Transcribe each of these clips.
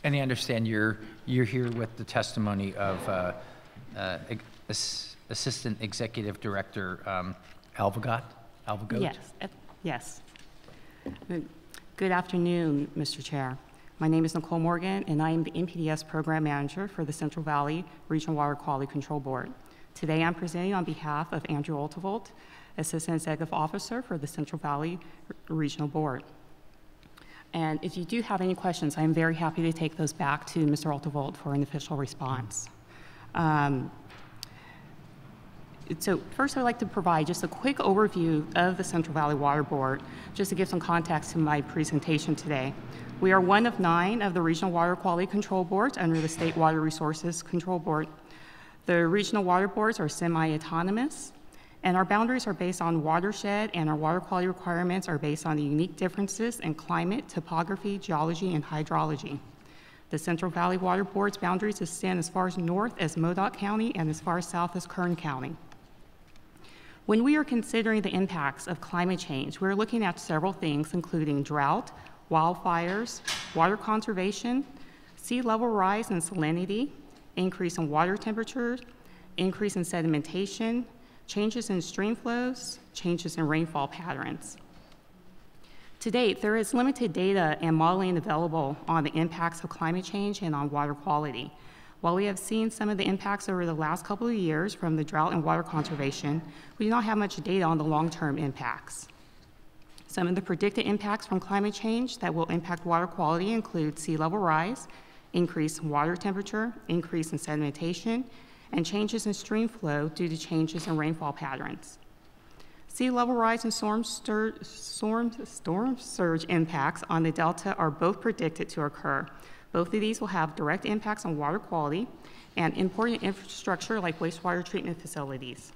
And I understand you're here with the testimony of Assistant Executive Director Alvagot? Yes, yes. Good afternoon, Mr. Chair. My name is Nicole Morgan, and I am the NPDES Program Manager for the Central Valley Regional Water Quality Control Board. Today, I'm presenting on behalf of Andrew Altavold, Assistant Executive Officer for the Central Valley Regional Board. And if you do have any questions, I am very happy to take those back to Mr. Altavold for an official response. So first, I'd like to provide just a quick overview of the Central Valley Water Board, just to give some context to my presentation today. We are one of 9 of the Regional Water Quality Control Boards under the State Water Resources Control Board. The regional water boards are semi-autonomous, and our boundaries are based on watershed, and our water quality requirements are based on the unique differences in climate, topography, geology, and hydrology. The Central Valley Water Board's boundaries extend as far as north as Modoc County and as far south as Kern County. When we are considering the impacts of climate change, we're looking at several things, including drought, wildfires, water conservation, sea level rise and salinity, increase in water temperatures, increase in sedimentation, changes in stream flows, changes in rainfall patterns. To date, there is limited data and modeling available on the impacts of climate change and on water quality. While we have seen some of the impacts over the last couple of years from the drought and water conservation, we do not have much data on the long-term impacts. Some of the predicted impacts from climate change that will impact water quality include sea level rise, increase in water temperature, increase in sedimentation, and changes in stream flow due to changes in rainfall patterns. Sea level rise and storm surge impacts on the Delta are both predicted to occur. Both of these will have direct impacts on water quality and important infrastructure like wastewater treatment facilities.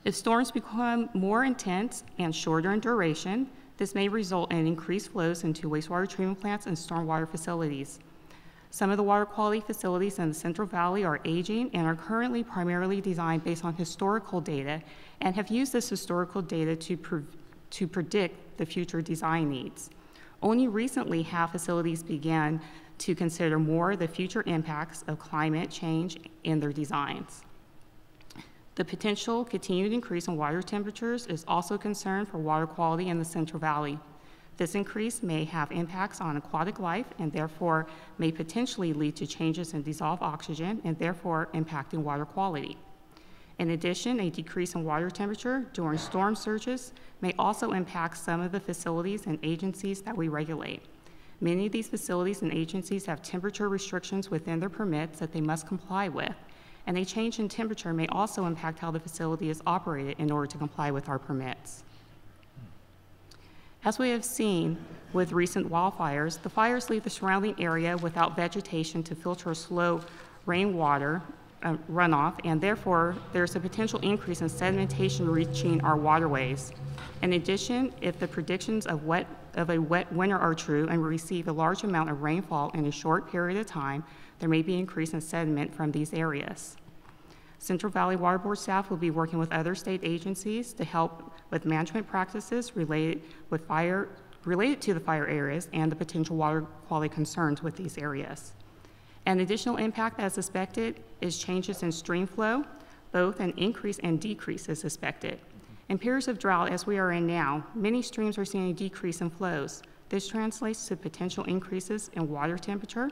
If storms become more intense and shorter in duration, this may result in increased flows into wastewater treatment plants and stormwater facilities. Some of the water quality facilities in the Central Valley are aging and are currently primarily designed based on historical data and have used this historical data to predict the future design needs. Only recently have facilities began to consider more the future impacts of climate change in their designs. The potential continued increase in water temperatures is also a concern for water quality in the Central Valley. This increase may have impacts on aquatic life and therefore may potentially lead to changes in dissolved oxygen and therefore impacting water quality. In addition, a decrease in water temperature during storm surges may also impact some of the facilities and agencies that we regulate. Many of these facilities and agencies have temperature restrictions within their permits that they must comply with, and a change in temperature may also impact how the facility is operated in order to comply with our permits. As we have seen with recent wildfires, the fires leave the surrounding area without vegetation to filter slow rainwater runoff, and therefore there's a potential increase in sedimentation reaching our waterways. In addition, if the predictions of a wet winter are true and we receive a large amount of rainfall in a short period of time, there may be an increase in sediment from these areas. Central Valley Water Board staff will be working with other state agencies to help with management practices related to the fire areas and the potential water quality concerns with these areas. An additional impact as suspected is changes in stream flow. Both an increase and decrease is suspected. In periods of drought, as we are in now, many streams are seeing a decrease in flows. This translates to potential increases in water temperature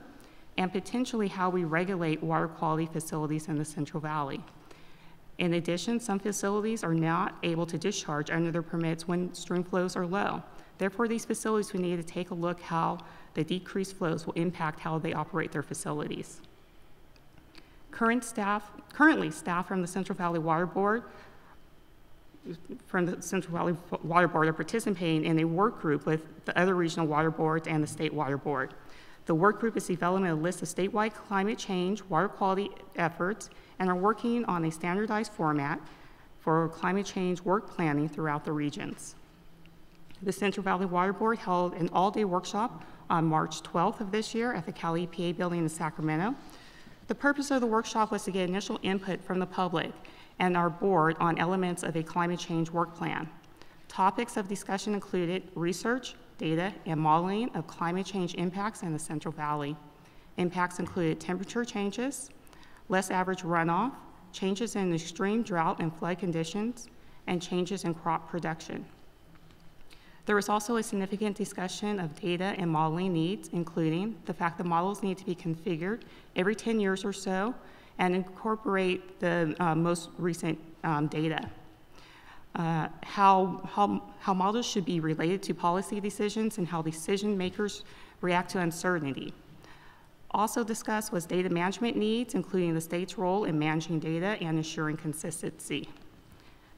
and potentially how we regulate water quality facilities in the Central Valley. In addition, some facilities are not able to discharge under their permits when stream flows are low. Therefore, these facilities, we need to take a look how the decreased flows will impact how they operate their facilities. Currently, staff from the Central Valley Water Board are participating in a work group with the other regional water boards and the State Water Board. The work group is developing a list of statewide climate change water quality efforts and are working on a standardized format for climate change work planning throughout the regions. The Central Valley Water Board held an all-day workshop on March 12th of this year at the Cal EPA building in Sacramento. The purpose of the workshop was to get initial input from the public and our board on elements of a climate change work plan. Topics of discussion included research, data, and modeling of climate change impacts in the Central Valley. Impacts included temperature changes, less average runoff, changes in extreme drought and flood conditions, and changes in crop production. There was also a significant discussion of data and modeling needs, including the fact that models need to be configured every 10 years or so and incorporate the most recent data. How models should be related to policy decisions and how decision makers react to uncertainty. Also discussed was data management needs, including the state's role in managing data and ensuring consistency.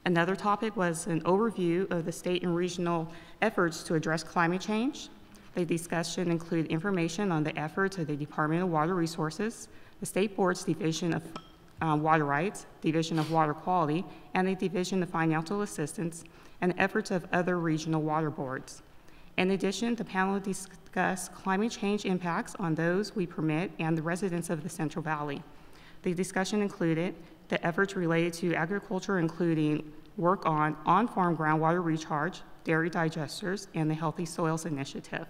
Another topic was an overview of the state and regional efforts to address climate change. The discussion included information on the efforts of the Department of Water Resources, the State Board's Division of Water Rights, Division of Water Quality, and the Division of Financial Assistance, and the efforts of other regional water boards. In addition, the panel discussed climate change impacts on those we permit and the residents of the Central Valley. The discussion included the efforts related to agriculture, including work on on-farm groundwater recharge, dairy digesters, and the Healthy Soils Initiative.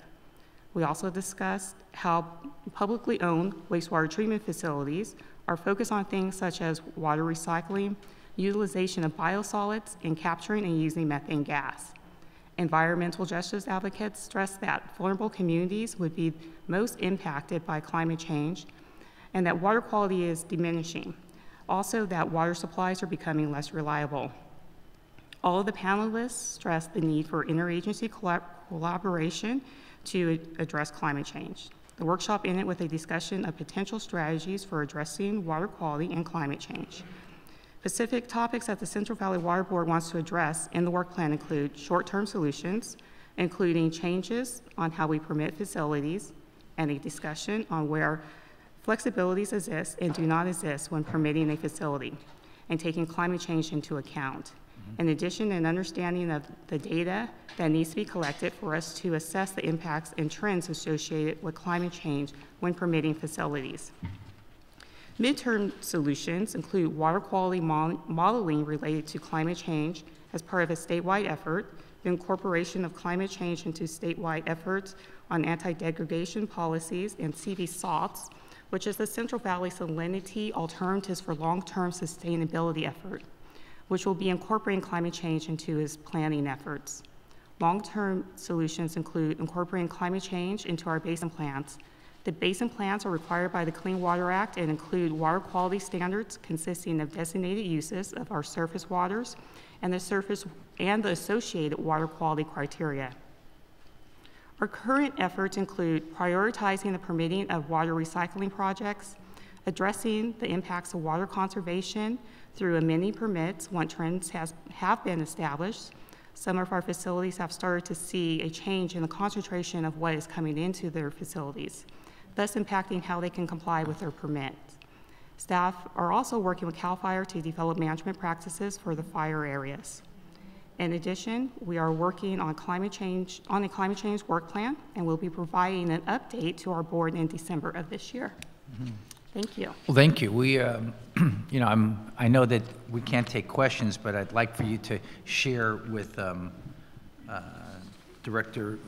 We also discussed how publicly owned wastewater treatment facilities are focused on things such as water recycling, utilization of biosolids, and capturing and using methane gas. Environmental justice advocates stressed that vulnerable communities would be most impacted by climate change and that water quality is diminishing. Also, that water supplies are becoming less reliable. All of the panelists stressed the need for interagency collaboration to address climate change. The workshop ended with a discussion of potential strategies for addressing water quality and climate change. Specific topics that the Central Valley Water Board wants to address in the work plan include short-term solutions, including changes on how we permit facilities, and a discussion on where flexibilities exist and do not exist when permitting a facility, and taking climate change into account. In addition, an understanding of the data that needs to be collected for us to assess the impacts and trends associated with climate change when permitting facilities. Midterm solutions include water quality modeling related to climate change as part of a statewide effort, the incorporation of climate change into statewide efforts on anti-degradation policies, and CV-SALTs, which is the Central Valley Salinity Alternatives for Long-Term Sustainability effort, which will be incorporating climate change into its planning efforts. Long-term solutions include incorporating climate change into our basin plans. The basin plans are required by the Clean Water Act and include water quality standards consisting of designated uses of our surface waters and the associated water quality criteria. Our current efforts include prioritizing the permitting of water recycling projects, addressing the impacts of water conservation through amending permits when trends have been established. Some of our facilities have started to see a change in the concentration of what is coming into their facilities, thus impacting how they can comply with their permits. Staff are also working with CAL FIRE to develop management practices for the fire areas. In addition, we are working on a climate change work plan, and we'll be providing an update to our board in December of this year. Mm-hmm. Thank you. Well, thank you. We, you know, I know that we can't take questions, but I'd like for you to share with Director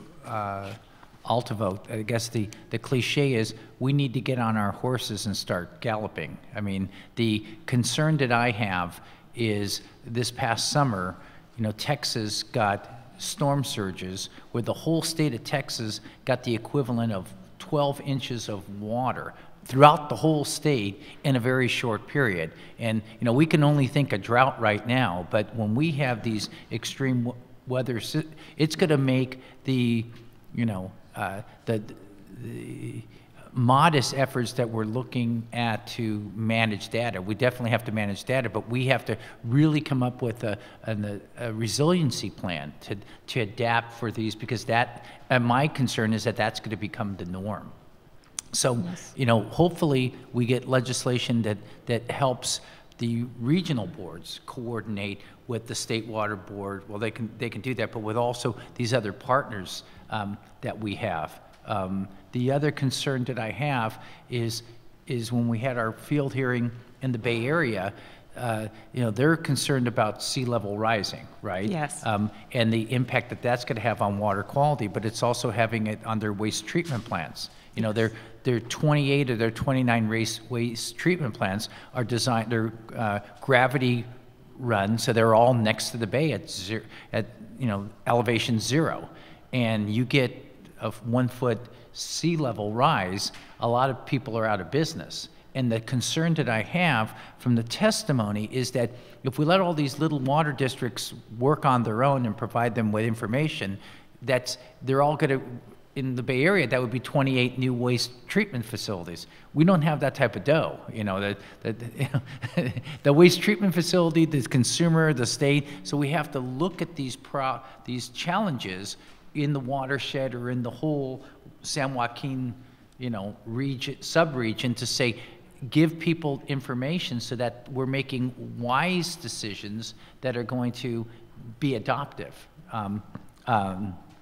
Altivo. I guess the cliche is we need to get on our horses and start galloping. I mean, the concern that I have is this past summer, you know, Texas got storm surges where the whole state of Texas got the equivalent of 12 inches of water throughout the whole state in a very short period. And, you know, we can only think of drought right now, but when we have these extreme weather, it's going to make the, you know, the modest efforts that we're looking at to manage data. We definitely have to manage data, but we have to really come up with a resiliency plan to adapt for these, because that, my concern is that that's going to become the norm. So, yes, you know, hopefully we get legislation that helps the regional boards coordinate with the state water board. Well, they can do that, but with also these other partners that we have. The other concern that I have is when we had our field hearing in the Bay Area, you know, they're concerned about sea level rising, right? Yes. And the impact that that's going to have on water quality, but it's also having it on their waste treatment plants. You know, their 28 or their 29 waste treatment plants are designed, they're gravity run, so they're all next to the bay at you know, elevation 0. And you get a 1 foot sea level rise, a lot of people are out of business. And the concern that I have from the testimony is that if we let all these little water districts work on their own and provide them with information, they're all going to, in the Bay Area, that would be 28 new waste treatment facilities. We don't have that type of dough. You know, the waste treatment facility, the consumer, the state. So we have to look at these challenges in the watershed or in the whole San Joaquin, you know, sub-region to say, give people information so that we're making wise decisions that are going to be adoptive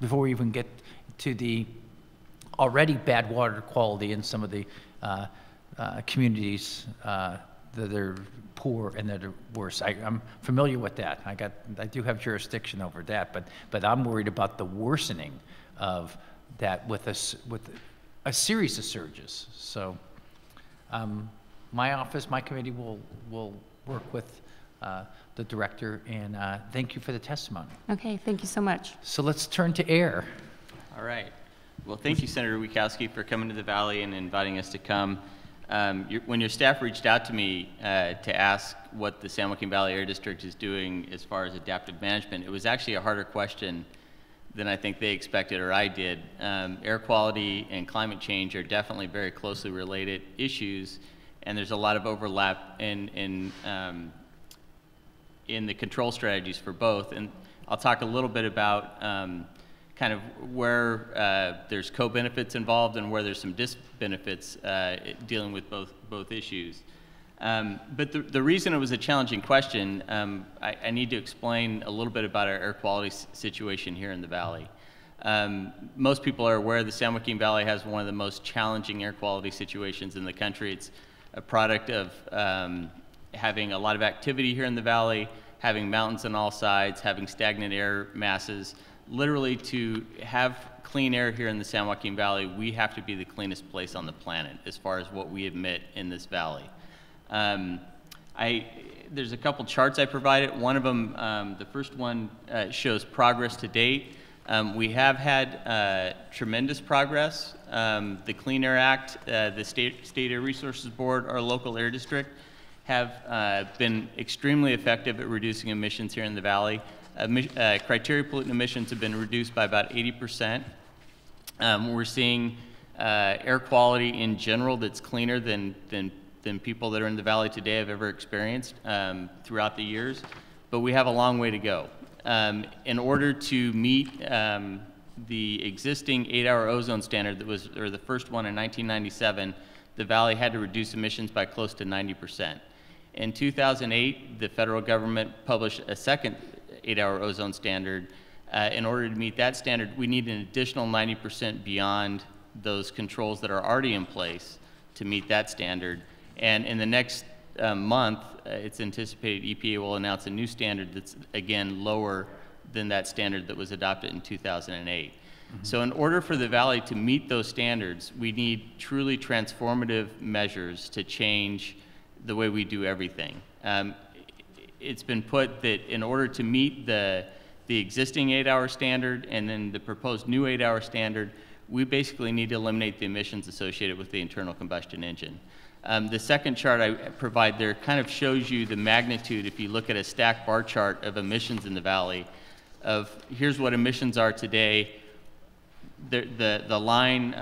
before we even get to the already bad water quality in some of the communities that are poor and that are worse. I'm familiar with that. I do have jurisdiction over that, but I'm worried about the worsening of that with a series of surges. So my office, my committee will work with the director, and thank you for the testimony. Okay, thank you so much. So let's turn to air. All right. Well, thank you, Senator Wiekowski, for coming to the Valley and inviting us to come. When your staff reached out to me to ask what the San Joaquin Valley Air District is doing as far as adaptive management, it was actually a harder question than I think they expected or I did. Air quality and climate change are definitely very closely related issues, and there's a lot of overlap in the control strategies for both. And I'll talk a little bit about kind of where there's co-benefits involved and where there's some dis-benefits dealing with both issues. But the reason it was a challenging question, I need to explain a little bit about our air quality situation here in the Valley. Most people are aware the San Joaquin Valley has one of the most challenging air quality situations in the country. It's a product of having a lot of activity here in the Valley, having mountains on all sides, having stagnant air masses. Literally, to have clean air here in the San Joaquin Valley, we have to be the cleanest place on the planet as far as what we emit in this valley. There's a couple charts I provided. One of them, the first one, shows progress to date. We have had tremendous progress. The Clean Air Act, the State Air Resources Board, our local air district, have been extremely effective at reducing emissions here in the Valley. Criteria pollutant emissions have been reduced by about 80%. We're seeing air quality in general that's cleaner than people that are in the Valley today have ever experienced throughout the years, but we have a long way to go. In order to meet the existing 8-hour ozone standard that was, or the first one in 1997, the Valley had to reduce emissions by close to 90%. In 2008, the federal government published a second 8-hour ozone standard. In order to meet that standard, we need an additional 90% beyond those controls that are already in place to meet that standard. And in the next month, it's anticipated EPA will announce a new standard that's, again, lower than that standard that was adopted in 2008. Mm-hmm. So in order for the Valley to meet those standards, we need truly transformative measures to change the way we do everything. It's been put that in order to meet the existing 8-hour standard and then the proposed new 8-hour standard, we basically need to eliminate the emissions associated with the internal combustion engine. The second chart I provide there kind of shows you the magnitude, if you look at a stacked bar chart of emissions in the Valley, of here's what emissions are today. The line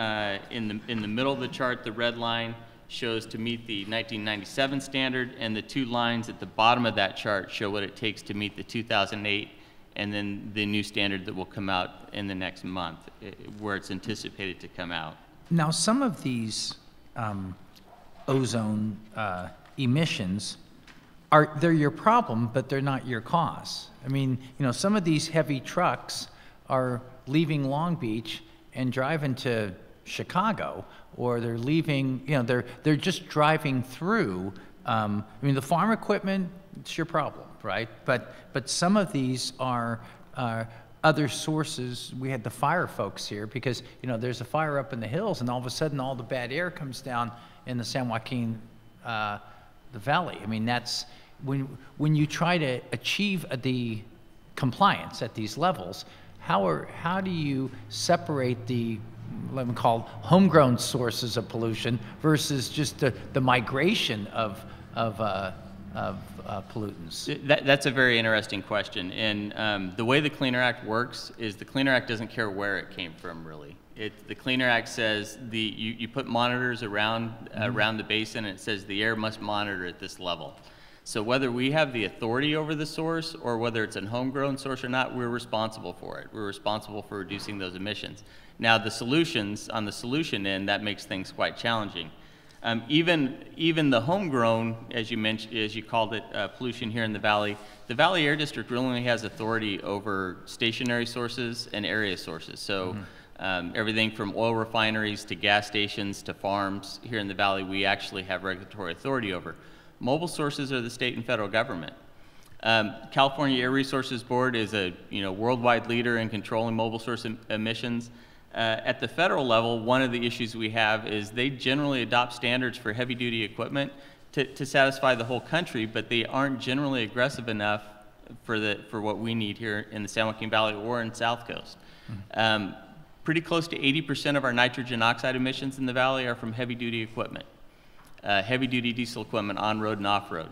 in the middle of the chart, the red line, shows to meet the 1997 standard, and the two lines at the bottom of that chart show what it takes to meet the 2008 and then the new standard that will come out in the next month, where it's anticipated to come out. Now, some of these ozone emissions they're your problem, but they're not your cause. I mean, you know, some of these heavy trucks are leaving Long Beach and driving to Chicago, or they're leaving, you know, they're just driving through I mean, the farm equipment, it's your problem, right? But some of these are other sources. We had the fire folks here because, you know, there's a fire up in the hills and all of a sudden all the bad air comes down in the San Joaquin, the valley. I mean, that's, when you try to achieve the compliance at these levels, how do you separate the, let me call, homegrown sources of pollution versus just the migration of pollutants? That's a very interesting question. And the way the Clean Air Act works is the Clean Air Act doesn't care where it came from, really. The Clean Air Act says you put monitors around the basin, and it says the air must monitor at this level. So whether we have the authority over the source or whether it's a homegrown source or not, we're responsible for it. We're responsible for reducing those emissions. Now, the solutions, on the solution end, that makes things quite challenging. Even the homegrown, as you mentioned, as you called it, pollution here in the Valley Air District really only has authority over stationary sources and area sources. So everything from oil refineries to gas stations to farms here in the Valley, we actually have regulatory authority over. Mobile sources are the state and federal government. California Air Resources Board is a worldwide leader in controlling mobile source emissions. At the federal level, one of the issues we have is they generally adopt standards for heavy-duty equipment to satisfy the whole country, but they aren't generally aggressive enough for what we need here in the San Joaquin Valley or in South Coast. Pretty close to 80% of our nitrogen oxide emissions in the valley are from heavy-duty equipment. Heavy-duty diesel equipment on-road and off-road.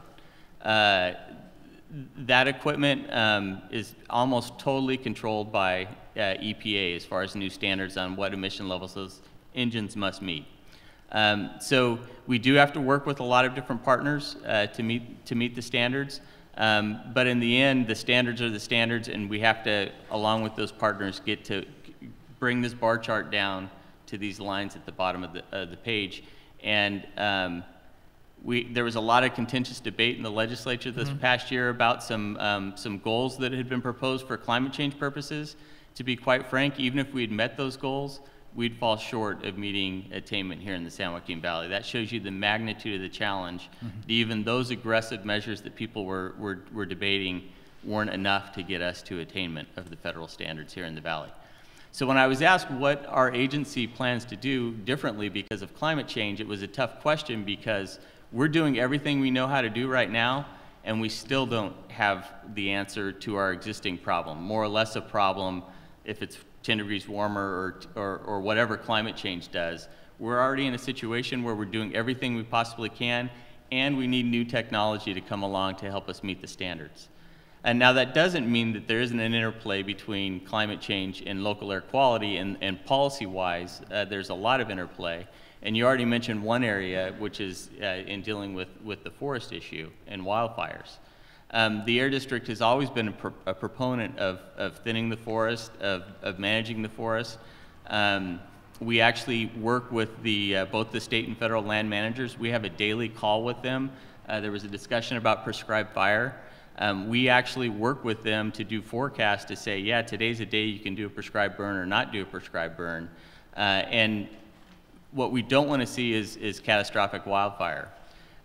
That equipment is almost totally controlled by EPA as far as new standards on what emission levels those engines must meet. So we do have to work with a lot of different partners to meet the standards, but in the end, the standards are the standards, and we have to, along with those partners, get to bring this bar chart down to these lines at the bottom of the page. And there was a lot of contentious debate in the legislature this past year about some goals that had been proposed for climate change purposes. To be quite frank, even if we had met those goals, we'd fall short of meeting attainment here in the San Joaquin Valley. That shows you the magnitude of the challenge. Even those aggressive measures that people were debating weren't enough to get us to attainment of the federal standards here in the Valley. So when I was asked what our agency plans to do differently because of climate change, it was a tough question because we're doing everything we know how to do right now, and we still don't have the answer to our existing problem, more or less a problem if it's 10 degrees warmer or whatever climate change does. We're already in a situation where we're doing everything we possibly can, and we need new technology to come along to help us meet the standards. And now that doesn't mean that there isn't an interplay between climate change and local air quality, and policy-wise, there's a lot of interplay. And you already mentioned one area, which is in dealing with the forest issue and wildfires. The Air District has always been a proponent of thinning the forest, of managing the forest. We actually work with both the state and federal land managers. We have a daily call with them. There was a discussion about prescribed fire. We actually work with them to do forecasts to say, yeah, today's a day you can do a prescribed burn or not do a prescribed burn. And what we don't want to see is catastrophic wildfire.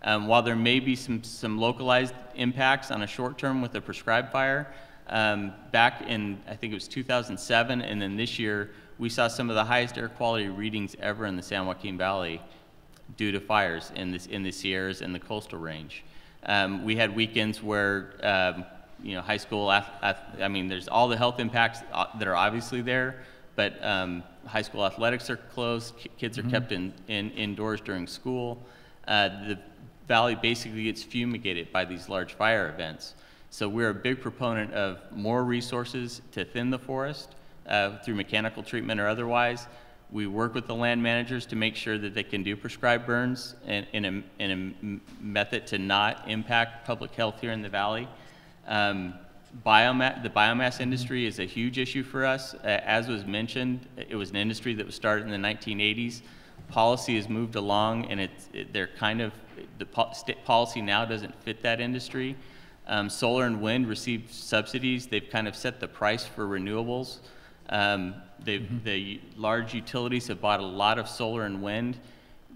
While there may be some localized impacts on a short term with a prescribed fire, back in, I think it was 2007, and then this year, we saw some of the highest air quality readings ever in the San Joaquin Valley due to fires in the Sierras and the coastal range. We had weekends where, high school, I mean, there's all the health impacts that are obviously there, but high school athletics are closed, kids are kept indoors during school. The valley basically gets fumigated by these large fire events. So we're a big proponent of more resources to thin the forest through mechanical treatment or otherwise. We work with the land managers to make sure that they can do prescribed burns in a method to not impact public health here in the valley. The biomass industry is a huge issue for us. As was mentioned, it was an industry that was started in the 1980s. Policy has moved along, and the policy now doesn't fit that industry. Solar and wind receive subsidies. They've kind of set the price for renewables. The large utilities have bought a lot of solar and wind.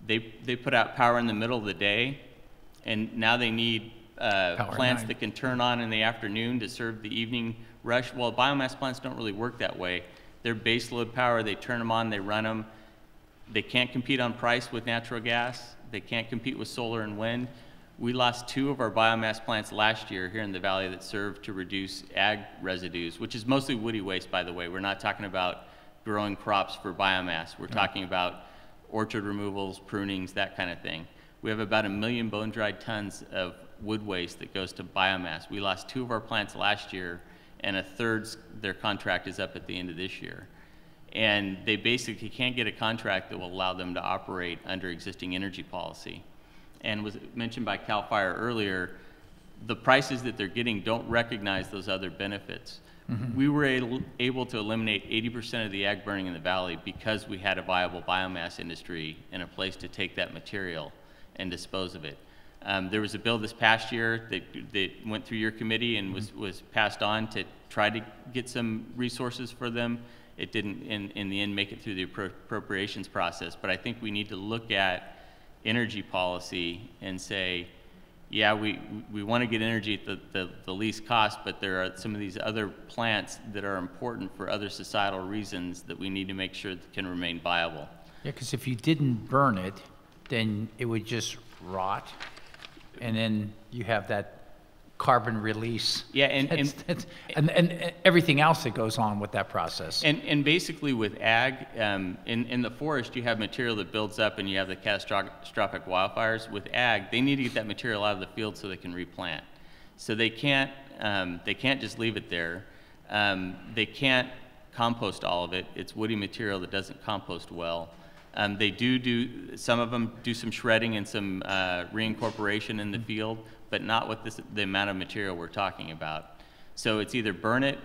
They put out power in the middle of the day, And now they need plants at night. that can turn on in the afternoon to serve the evening rush. Well, biomass plants don't really work that way. They're base load power. They turn them on, they run them. They can't compete on price with natural gas. They can't compete with solar and wind. We lost 2 of our biomass plants last year here in the valley that served to reduce ag residues, which is mostly woody waste, by the way. We're not talking about growing crops for biomass. We're talking about orchard removals, prunings, that kind of thing. We have about 1 million bone-dried tons of wood waste that goes to biomass. We lost 2 of our plants last year, and a third, their contract is up at the end of this year. And they basically can't get a contract that will allow them to operate under existing energy policy. And was mentioned by CAL FIRE earlier, the prices that they're getting don't recognize those other benefits. We were able to eliminate 80% of the ag burning in the valley because we had a viable biomass industry and a place to take that material and dispose of it. There was a bill this past year that went through your committee and was passed on to try to get some resources for them. It didn't, in the end, make it through the appropriations process. But I think we need to look at energy policy and say, yeah, we want to get energy at the least cost, but there are some of these other plants that are important for other societal reasons that we need to make sure that can remain viable. Yeah, because if you didn't burn it, then it would just rot, and then you have that carbon release. Yeah, and everything else that goes on with that process. And basically with ag, in the forest, you have material that builds up and you have the catastrophic wildfires. With ag, they need to get that material out of the field so they can replant. So they can't just leave it there. They can't compost all of it. It's woody material that doesn't compost well. They some of them do some shredding and some reincorporation in the field, but not with the amount of material we're talking about. So it's either burn it,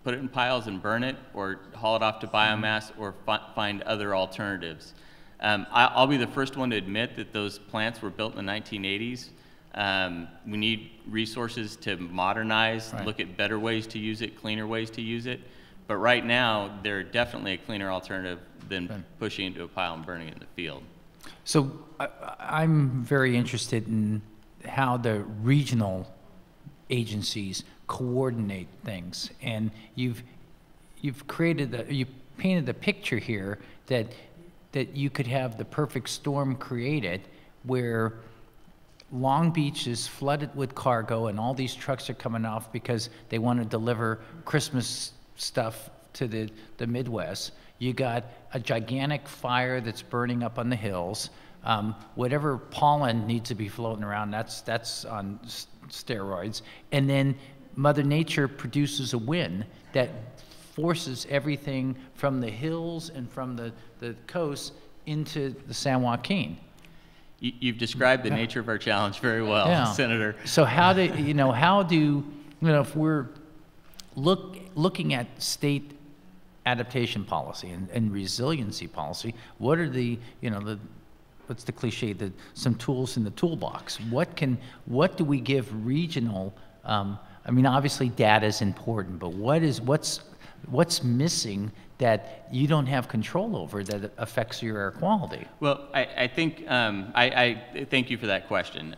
put it in piles and burn it, or haul it off to biomass, or find other alternatives. I'll be the first one to admit that those plants were built in the 1980s. We need resources to modernize, look at better ways to use it, cleaner ways to use it. But right now, they're definitely a cleaner alternative than pushing it into a pile and burning it in the field. So I'm very interested in how the regional agencies coordinate things, and you've created you painted the picture here that you could have the perfect storm created where Long Beach is flooded with cargo and all these trucks are coming off because they want to deliver Christmas stuff to the Midwest. You got a gigantic fire that's burning up on the hills. Whatever pollen needs to be floating around, that's on steroids. And then Mother Nature produces a wind that forces everything from the hills and from the coast into the San Joaquin. You've described the nature of our challenge very well, Senator. So how do if we're looking at state adaptation policy and resiliency policy, what are what's the cliche, some tools in the toolbox? What do we give regional? I mean, obviously data is important, but what's missing that you don't have control over that affects your air quality? Well, I think I thank you for that question.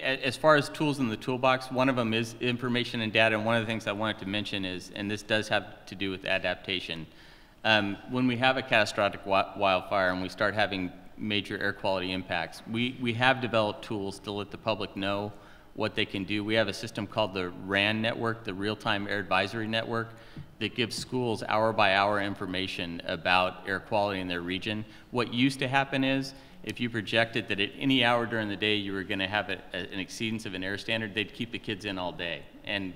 As far as tools in the toolbox, one of them is information and data, and one of the things I wanted to mention is, and this does have to do with adaptation, when we have a catastrophic wildfire and we start having major air quality impacts, we have developed tools to let the public know what they can do. We have a system called the RAN network, the Real-Time Air Advisory Network, that gives schools hour-by-hour information about air quality in their region. What used to happen is, if you projected that at any hour during the day you were going to have an exceedance of an air standard, they'd keep the kids in all day. And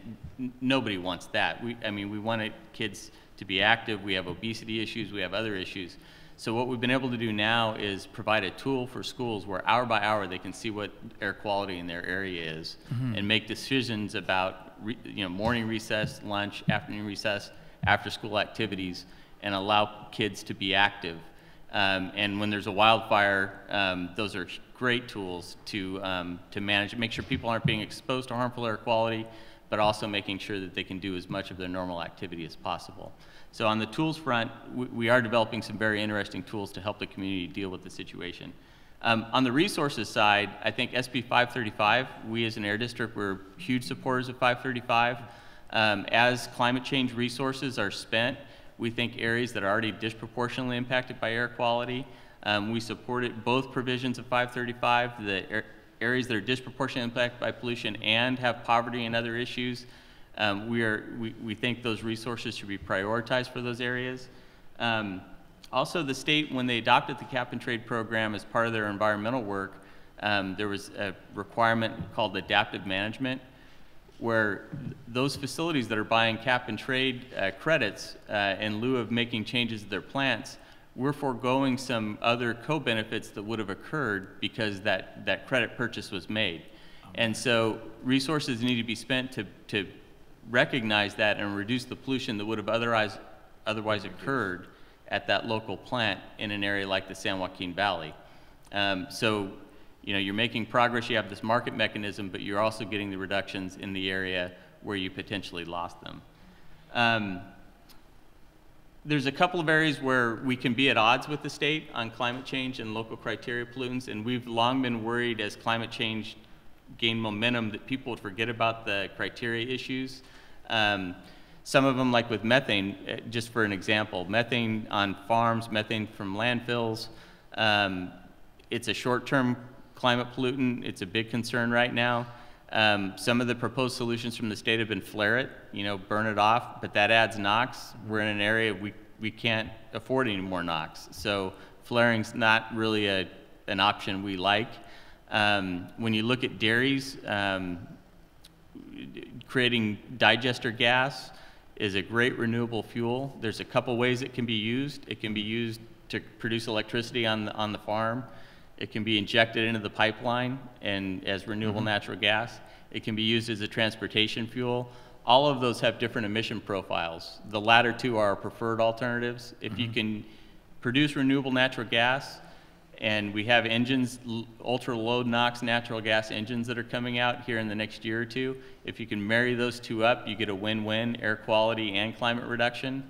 nobody wants that. We want kids to be active. We have obesity issues. We have other issues. So what we've been able to do now is provide a tool for schools where hour by hour they can see what air quality in their area is and make decisions about morning recess, lunch, afternoon recess, after school activities, and allow kids to be active. And when there's a wildfire, those are great tools to manage, make sure people aren't being exposed to harmful air quality, but also making sure that they can do as much of their normal activity as possible. So on the tools front, we are developing some very interesting tools to help the community deal with the situation. On the resources side, I think SB 535, we as an air district, we're huge supporters of 535. As climate change resources are spent, we think areas that are already disproportionately impacted by air quality, we supported both provisions of 535, the areas that are disproportionately impacted by pollution and have poverty and other issues. We think those resources should be prioritized for those areas. Also, the state, when they adopted the cap and trade program as part of their environmental work, there was a requirement called adaptive management, where those facilities that are buying cap and trade credits in lieu of making changes to their plants, we're foregoing some other co-benefits that would have occurred because that credit purchase was made. And so resources need to be spent to recognize that and reduce the pollution that would have otherwise occurred at that local plant in an area like the San Joaquin Valley. So, you know, you're making progress, you have this market mechanism, but you're also getting the reductions in the area where you potentially lost them. There's a couple of areas where we can be at odds with the state on climate change and local criteria pollutants, and we've long been worried as climate change gained momentum that people would forget about the criteria issues. Some of them, like with methane, just for an example, methane on farms, methane from landfills, it's a short-term climate pollutant. It's a big concern right now. Some of the proposed solutions from the state have been flare it, you know, burn it off, but that adds NOx. We're in an area we can't afford any more NOx. So flaring's not really an option we like. When you look at dairies, creating digester gas is a great renewable fuel. There's a couple ways it can be used. It can be used to produce electricity on the farm. It can be injected into the pipeline and as renewable natural gas. It can be used as a transportation fuel. All of those have different emission profiles. The latter two are our preferred alternatives. If you can produce renewable natural gas, and we have engines, ultra low NOx natural gas engines that are coming out here in the next year or two. If you can marry those two up, you get a win-win, air quality and climate reduction.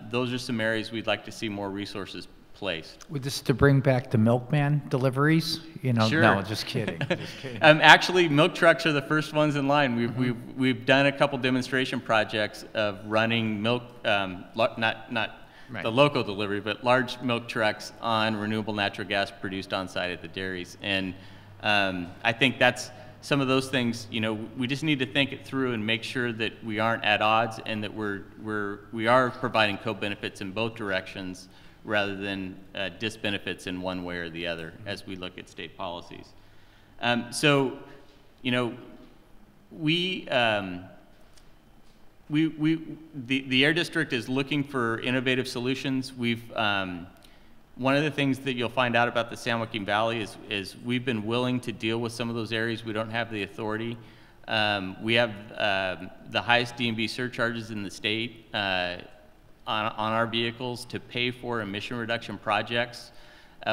Those are some areas we'd like to see more resources placed. With this to bring back the milkman deliveries? You know, Sure. no, just kidding. Just kidding. Actually, milk trucks are the first ones in line. We've done a couple demonstration projects of running milk, not Right. the local delivery, but large milk trucks on renewable natural gas produced on site at the dairies. And I think that's some of those things, you know, we just need to think it through and make sure that we aren't at odds and that we are providing co-benefits in both directions rather than disbenefits in one way or the other as we look at state policies. So, you know, the Air District is looking for innovative solutions. One of the things that you'll find out about the San Joaquin Valley is we've been willing to deal with some of those areas we don't have the authority. We have the highest DMV surcharges in the state on our vehicles to pay for emission reduction projects.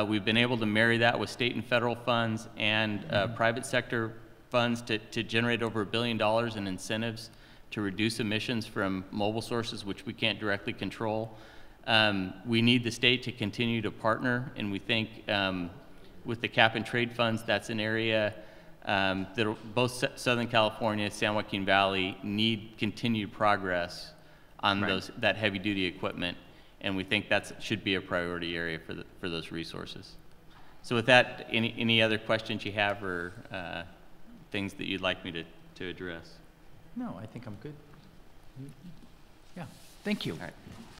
We've been able to marry that with state and federal funds and private sector funds to generate over $1 billion in incentives to reduce emissions from mobile sources, which we can't directly control. We need the state to continue to partner, and we think with the cap and trade funds, that's an area that both Southern California, San Joaquin Valley need continued progress on that heavy duty equipment, and we think that should be a priority area for those resources. So with that, any other questions you have or things that you'd like me to address? No, I think I'm good. Yeah, thank you. All right.